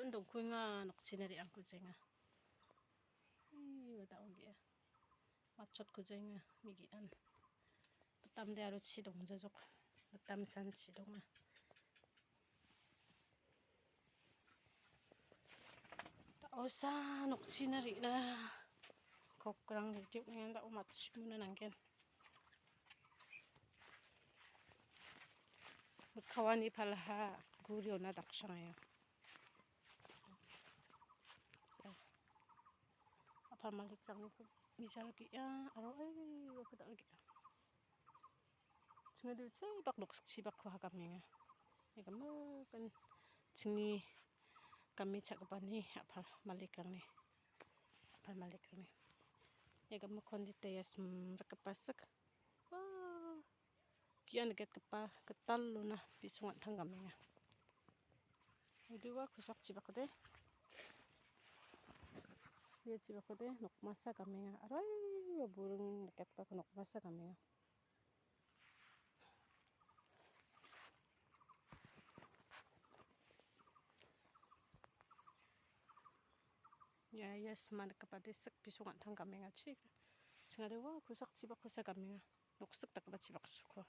Lundong ko nga noksinari ang ko nga. Iyo daog ya. Machot ko nga migian. Patam de arut sidong jajok. Patam san sidong na. Osa noksinari na. Kokrang YouTube ngayon da umatch muna nangken. Kawani pala guryo na daksya ngayon. Apa malik lang ko bisa lagi ya aro ay apa tak lagi. Sunga dul cai bak dok sibak ko hakam nga. Ya kamu kan sini kami cak bani apa malik lang ni. Apa malik lang ni. Ya kamu kondite yas rekapasak. Wah. Kian get kepa ketal na bisungan tanggam nga. Dua kusak sibak ko de. Dia sibak ko de nok masa kami nga. Aray burung dekat pa nok masa kami nga. Ya yes man kapadesak bisungan tanggam nga chik. Sengadewa kusak sibak ko sa kami nga. Noksak tak ba sibak ko.